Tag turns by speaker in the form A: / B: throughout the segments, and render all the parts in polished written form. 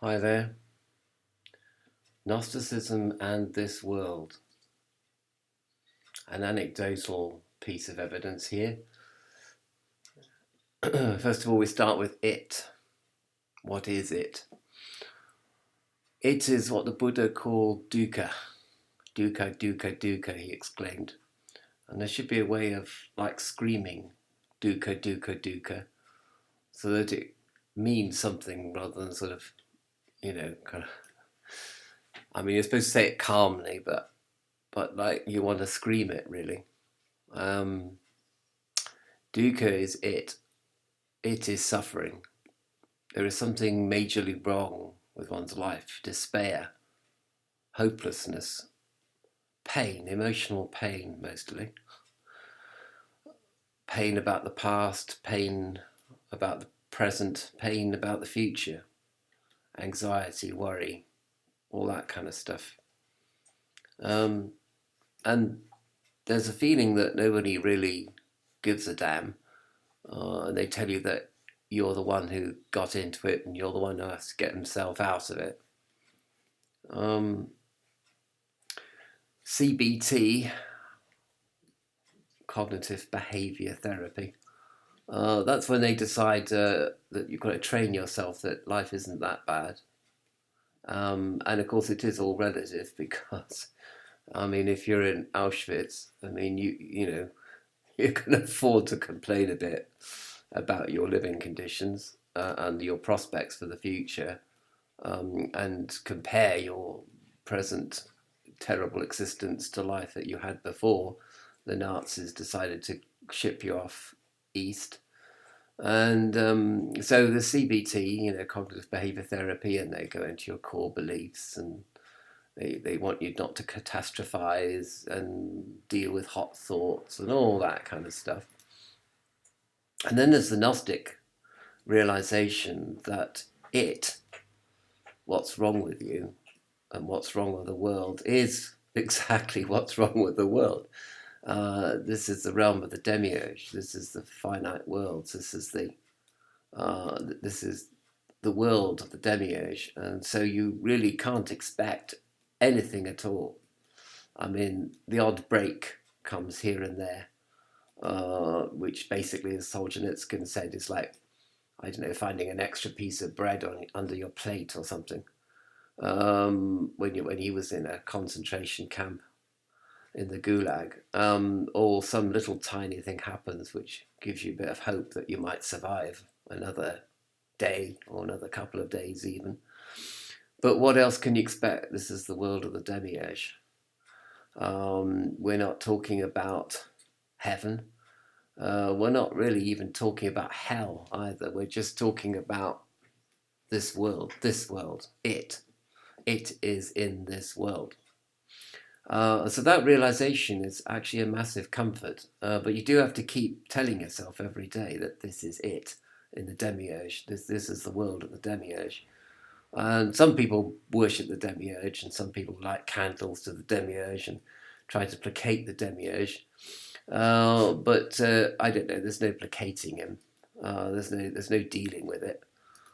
A: Hi there. Gnosticism and this world. An anecdotal piece of evidence here. First of all, we start with it. What is it? It is what the Buddha called dukkha. Dukkha, dukkha, dukkha, he exclaimed. And there should be a way of like screaming dukkha, dukkha, dukkha, so that it means something rather than sort of, kind of. I mean, you're supposed to say it calmly, but like you want to scream it really. Um, Dukkha is it. It is suffering. There is something majorly wrong with one's life: despair, hopelessness, pain, emotional pain mostly. Pain about the past, pain about the present, pain about the future, anxiety, worry, all that kind of stuff. And there's a feeling that nobody really gives a damn. And they tell you that you're the one who got into it and you're the one who has to get himself out of it. CBT, cognitive behavior therapy, that's when they decide that you've got to train yourself that life isn't that bad. And of course, it is all relative because, I mean, if you're in Auschwitz, I mean, you know, you can afford to complain a bit about your living conditions and your prospects for the future, and compare your present terrible existence to life that you had before the Nazis decided to ship you off east. And so the CBT, cognitive behavior therapy, and they go into your core beliefs, and they want you not to catastrophize and deal with hot thoughts and all that kind of stuff. And then there's the Gnostic realization that what's wrong with you and what's wrong with the world, is exactly what's wrong with the world. This is the realm of the demiurge. This is the finite worlds. This is the world of the demiurge, and so you really can't expect anything at all. I mean, the odd break comes here and there, which basically, as Solzhenitsyn said, is like, I don't know, finding an extra piece of bread under your plate or something. When he was in a concentration camp in the Gulag, or some little tiny thing happens which gives you a bit of hope that you might survive another day or another couple of days even. But what else can you expect? This is the world of the demiurge. We're not talking about heaven. We're not really even talking about hell either. We're just talking about this world, it. It is in this world. So that realization is actually a massive comfort. But you do have to keep telling yourself every day that this is it in the demiurge. This is the world of the demiurge. And some people worship the demiurge, and some people light candles to the demiurge and try to placate the demiurge. But I don't know. There's no placating him. There's no dealing with it.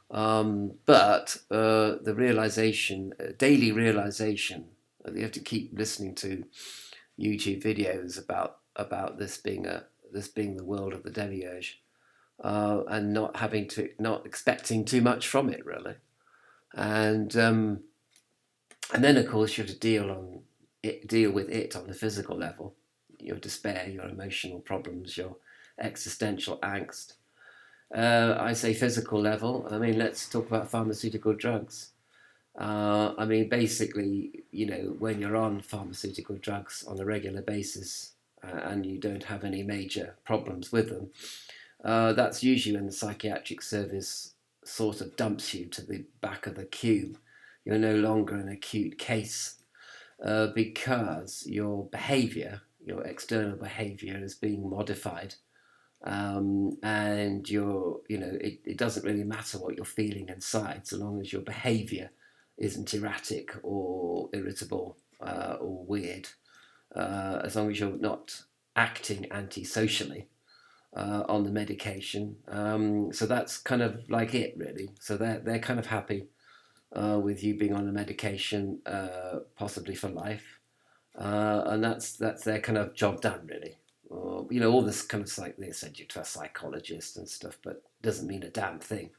A: But the realization, daily realization, you have to keep listening to YouTube videos about this being the world of the demiurge, and not expecting too much from it really, and then of course you have to deal with it on the physical level, your despair, your emotional problems, your existential angst. I say physical level. I mean, let's talk about pharmaceutical drugs. I mean, basically, when you're on pharmaceutical drugs on a regular basis, and you don't have any major problems with them, that's usually when the psychiatric service sort of dumps you to the back of the queue. You're no longer an acute case, because your behavior, your external behavior, is being modified. And it doesn't really matter what you're feeling inside, so long as your behavior isn't erratic or irritable, or weird, as long as you're not acting antisocially on the medication. So that's kind of like it, really. So they're kind of happy. with you being on a medication, possibly for life, and that's their kind of job done, really. All this kind of like they send you to a psychologist and stuff, but it doesn't mean a damn thing,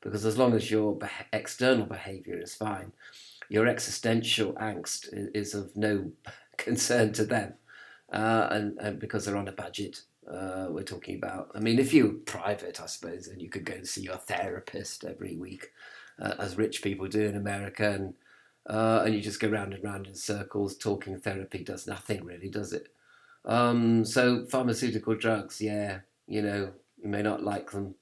A: because as long as your external behaviour is fine, your existential angst is of no concern to them, and because they're on a budget. We're talking about. I mean, if you're private, I suppose, then you could go and see your therapist every week, as rich people do in America, and you just go round and round in circles. Talking therapy does nothing really, does it? So pharmaceutical drugs, yeah, you may not like them.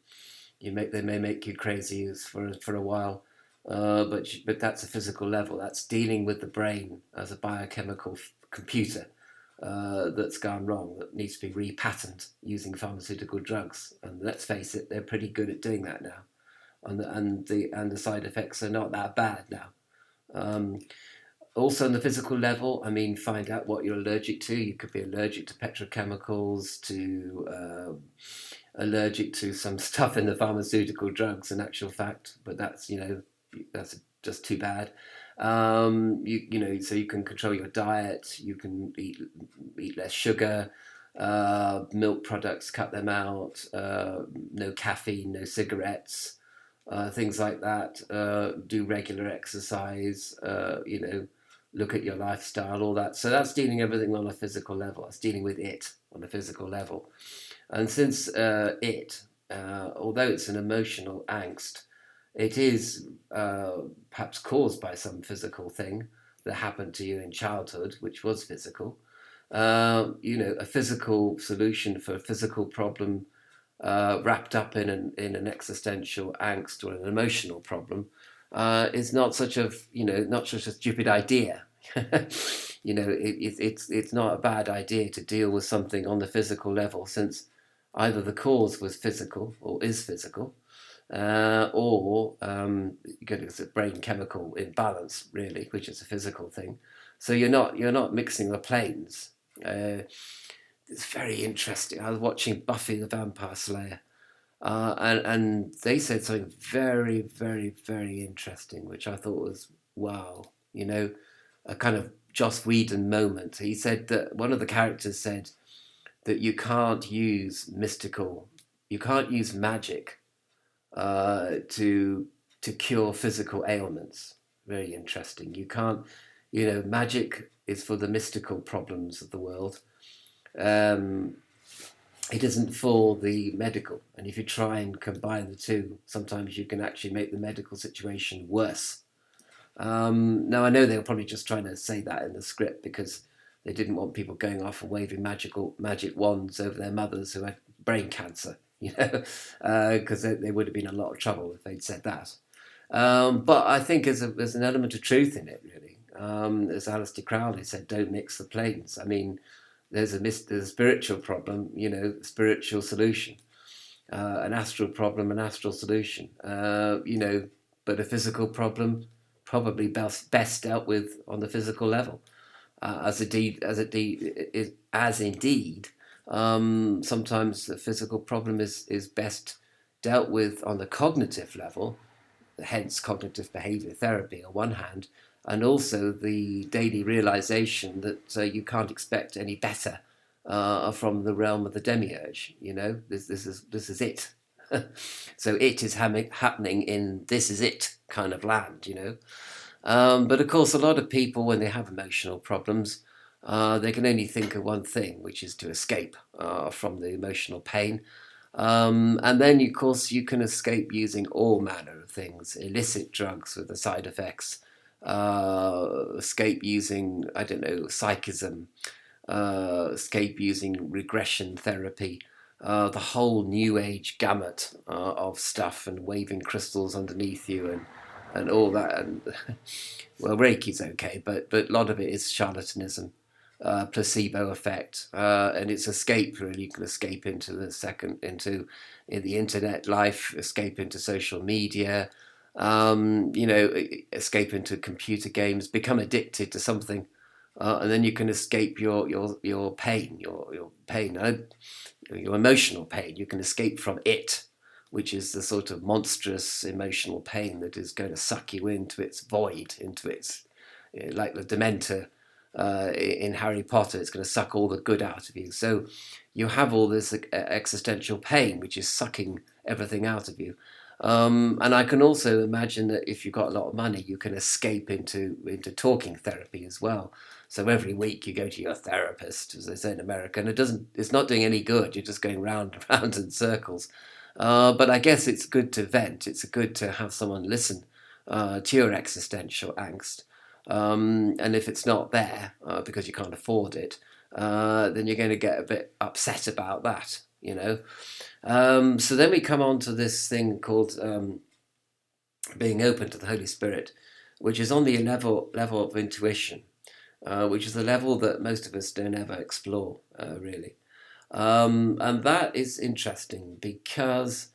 A: They may make you crazy for a while, but that's a physical level. That's dealing with the brain as a biochemical computer that's gone wrong, that needs to be repatterned using pharmaceutical drugs. And let's face it, they're pretty good at doing that now, and the side effects are not that bad now. Um, Also, on the physical level, I mean, find out what you're allergic to. You could be allergic to petrochemicals, allergic to some stuff in the pharmaceutical drugs, in actual fact. But that's just too bad. So you can control your diet. You can eat less sugar. Milk products, cut them out. No caffeine, no cigarettes. Things like that. Do regular exercise. Look at your lifestyle, all that. So that's dealing everything on a physical level. That's dealing with it on a physical level. And since although it's an emotional angst, it is perhaps caused by some physical thing that happened to you in childhood, which was physical. A physical solution for a physical problem wrapped up in an existential angst or an emotional problem is not such a stupid idea. It's not a bad idea to deal with something on the physical level, since either the cause was physical or is physical, or it's a brain chemical imbalance, really, which is a physical thing. So you're not mixing the planes. It's very interesting. I was watching Buffy the Vampire Slayer, and they said something very, very, very interesting, which I thought was wow. A kind of Joss Whedon moment. He said that one of the characters said that you can't use magic to cure physical ailments. Very interesting. You can't, magic is for the mystical problems of the world. Um, it isn't for the medical. And if you try and combine the two, sometimes you can actually make the medical situation worse. Now, I know they were probably just trying to say that in the script because they didn't want people going off and waving magic wands over their mothers who had brain cancer, because they would have been in a lot of trouble if they'd said that. But I think there's an element of truth in it, really. As Aleister Crowley said, don't mix the planes. I mean, there's a spiritual problem, spiritual solution, an astral problem, an astral solution, but a physical problem probably best dealt with on the physical level, as indeed sometimes the physical problem is best dealt with on the cognitive level, hence cognitive behavior therapy on one hand, and also the daily realization that you can't expect any better from the realm of the demiurge. This is it. So it is happening in this is it kind of land. But of course, a lot of people, when they have emotional problems, they can only think of one thing, which is to escape from the emotional pain. And then, of course, you can escape using all manner of things, illicit drugs with the side effects, escape using, I don't know, psychism, escape using regression therapy, the whole new age gamut of stuff, and waving crystals underneath you and all that. And well, Reiki's okay, but a lot of it is charlatanism, placebo effect, and it's escape. Really, you can escape into in the internet life, escape into social media, escape into computer games, become addicted to something, and then you can escape your pain, your pain, your emotional pain. You can escape from it which is the sort of monstrous emotional pain that is going to suck you into its void, into its, like the Dementor in Harry Potter, it's going to suck all the good out of you. So you have all this existential pain, which is sucking everything out of you. And I can also imagine that if you've got a lot of money, you can escape into talking therapy as well. So every week you go to your therapist, as they say in America, and it's not doing any good. You're just going round and round in circles. But I guess it's good to vent. It's good to have someone listen to your existential angst. And if it's not there because you can't afford it, then you're going to get a bit upset about that, you know. So then we come on to this thing called being open to the Holy Spirit, which is on the level of intuition, which is the level that most of us don't ever explore, really. And that is interesting because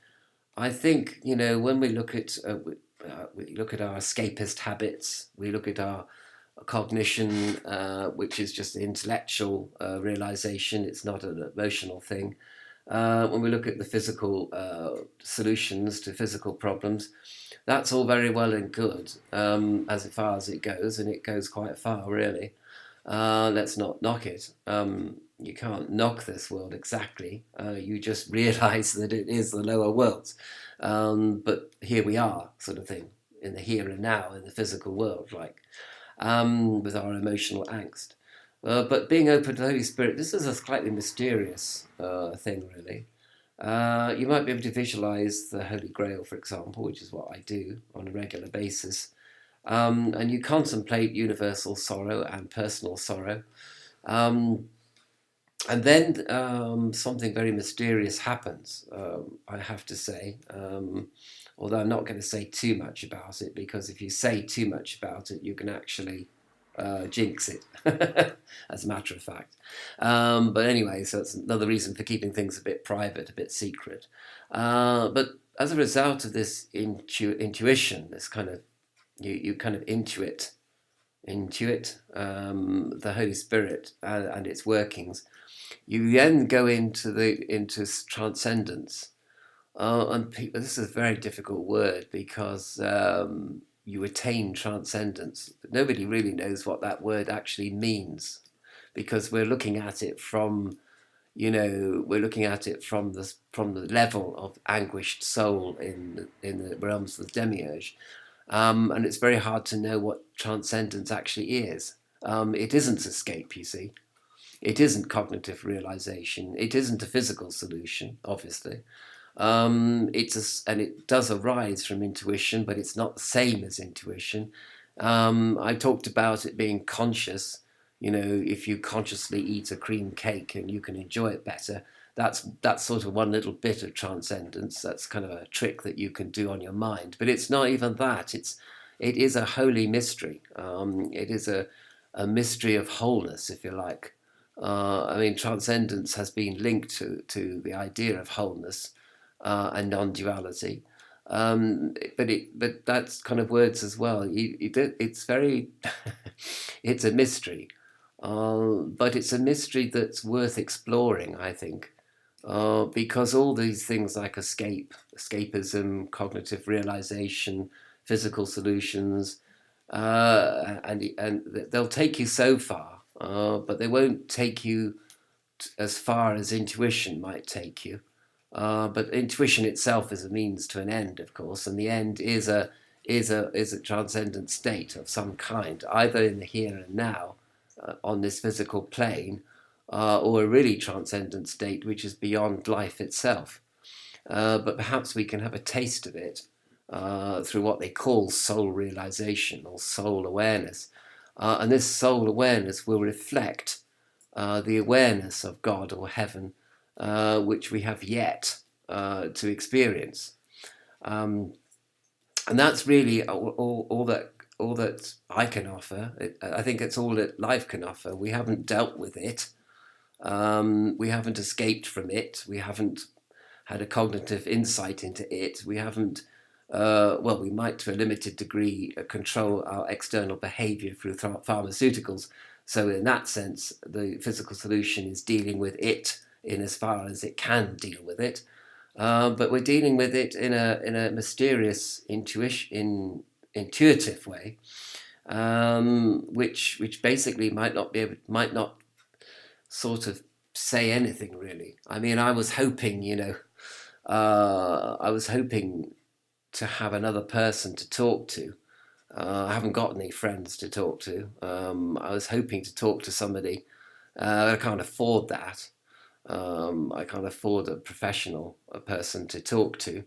A: I think, you know, when we look at our escapist habits, we look at our cognition, which is just intellectual realization. It's not an emotional thing. When we look at the physical solutions to physical problems, that's all very well and good as far as it goes, and it goes quite far, really. Let's not knock it. You can't knock this world exactly. You just realize that it is the lower worlds. But here we are, sort of thing, in the here and now, in the physical world, like with our emotional angst. But being open to the Holy Spirit, this is a slightly mysterious thing, really. You might be able to visualize the Holy Grail, for example, which is what I do on a regular basis. And you contemplate universal sorrow and personal sorrow. And then something very mysterious happens, I have to say, although I'm not going to say too much about it, because if you say too much about it, you can actually jinx it, as a matter of fact. But anyway, so that's another reason for keeping things a bit private, a bit secret. But as a result of this intuition, this kind of, you kind of intuit the Holy Spirit and its workings. You then go into transcendence, and this is a very difficult word because you attain transcendence, but nobody really knows what that word actually means, because we're looking at it from, the level of anguished soul in the realms of the demiurge, and it's very hard to know what transcendence actually is. It isn't escape, you see. It isn't cognitive realization. It isn't a physical solution, obviously. And it does arise from intuition, but it's not the same as intuition. I talked about it being conscious. You know, if you consciously eat a cream cake and you can enjoy it better, that's sort of one little bit of transcendence. That's kind of a trick that you can do on your mind. But it's not even that. It is a holy mystery. It is a mystery of wholeness, if you like. I mean, transcendence has been linked to the idea of wholeness and non-duality, but that's kind of words as well. It's very, it's a mystery, but it's a mystery that's worth exploring, I think, because all these things like escapism, cognitive realization, physical solutions, and they'll take you so far. But they won't take you as far as intuition might take you. But intuition itself is a means to an end, of course, and the end is a transcendent state of some kind, either in the here and now, on this physical plane, or a really transcendent state which is beyond life itself. But perhaps we can have a taste of it through what they call soul realization or soul awareness. And this soul awareness will reflect the awareness of God or heaven, which we have yet to experience. And that's really all that I can offer. I think it's all that life can offer. We haven't dealt with it. We haven't escaped from it. We haven't had a cognitive insight into it. We haven't we might to a limited degree control our external behavior through pharmaceuticals. So in that sense, the physical solution is dealing with it in as far as it can deal with it. but we're dealing with it in a mysterious intuitive way, which basically might not sort of say anything really. I mean, I was hoping, I was hoping to have another person to talk to. I haven't got any friends to talk to. I was hoping to talk to somebody. I can't afford that. I can't afford a professional, a person to talk to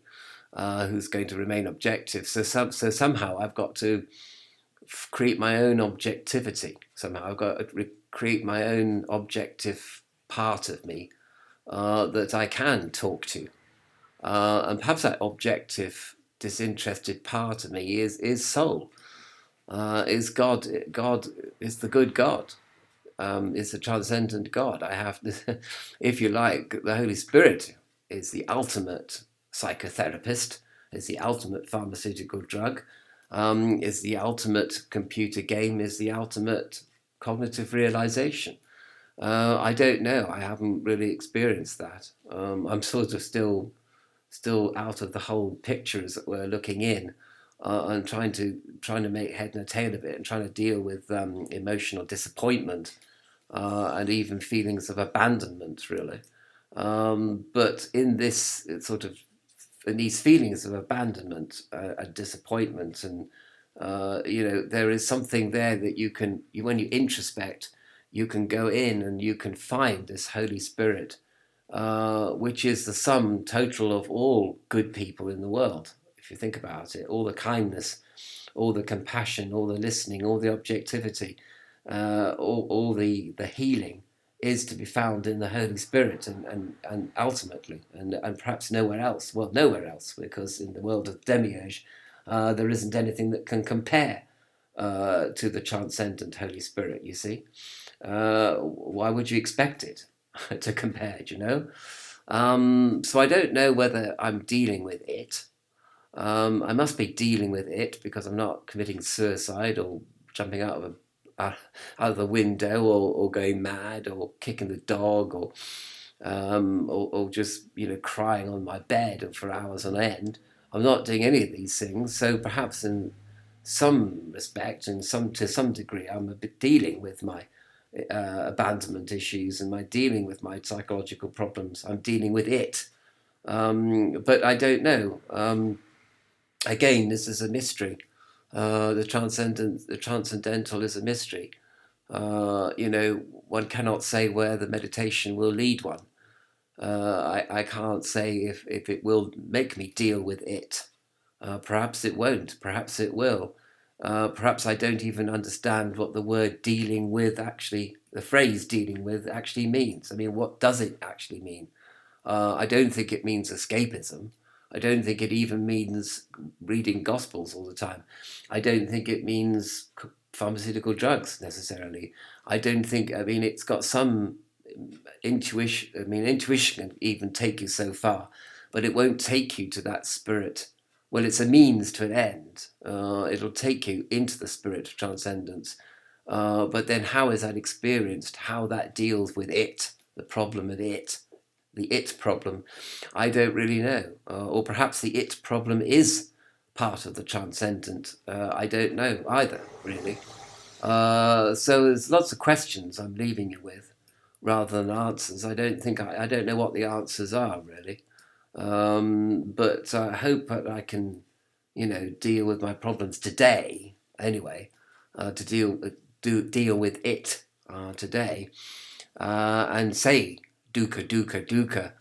A: who's going to remain objective. So somehow I've got to create my own objectivity. Somehow I've got to create my own objective part of me that I can talk to. And perhaps that objective, disinterested part of me is soul, is God. God is the good God. Is the transcendent God. I have, if you like, the Holy Spirit is the ultimate psychotherapist, is the ultimate pharmaceutical drug, is the ultimate computer game, is the ultimate cognitive realization. I don't know. I haven't really experienced that. I'm sort of still out of the whole picture, as it were, looking in, and trying to make head and tail of it, and trying to deal with emotional disappointment and even feelings of abandonment, really. But in this in these feelings of abandonment and disappointment, and there is something there that when you introspect, you can go in and you can find this Holy Spirit, which is the sum total of all good people in the world. If you think about it, all the kindness, all the compassion, all the listening, all the objectivity, all the healing is to be found in the Holy Spirit, and ultimately, and perhaps nowhere else. Well, nowhere else, because in the world of Demiurge, there isn't anything that can compare to the transcendent Holy Spirit, you see. Why would you expect it to compare, do you know? So I don't know whether I'm dealing with it. I must be dealing with it because I'm not committing suicide or jumping out of the window, or going mad, or kicking the dog, or just crying on my bed for hours on end. I'm not doing any of these things. So perhaps in some respect, and to some degree, I'm a bit dealing with my abandonment issues, and my dealing with my psychological problems. I'm dealing with it, but I don't know. Again, this is a mystery. The transcendental is a mystery. One cannot say where the meditation will lead one. I can't say if it will make me deal with it. Perhaps it won't. Perhaps it will. Perhaps I don't even understand what the word dealing with actually, the phrase dealing with actually means. I mean, what does it actually mean? I don't think it means escapism. I don't think it even means reading Gospels all the time. I don't think it means pharmaceutical drugs necessarily. I don't think, I mean, it's got some intuition. I mean, intuition can even take you so far, but it won't take you to that spirit. Well, it's a means to an end. It'll take you into the spirit of transcendence. But then how is that experienced? How that deals with it, the problem of it, the it problem, I don't really know. Or perhaps the it problem is part of the transcendent. I don't know either, really. So there's lots of questions I'm leaving you with, rather than answers. I don't know what the answers are, really. But I hope that I can, deal with my problems today, anyway, to deal with it today, and say dukkha, dukkha, dukkha,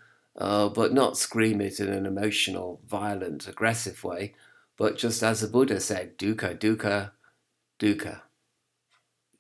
A: but not scream it in an emotional, violent, aggressive way, but just as the Buddha said, dukkha, dukkha, dukkha.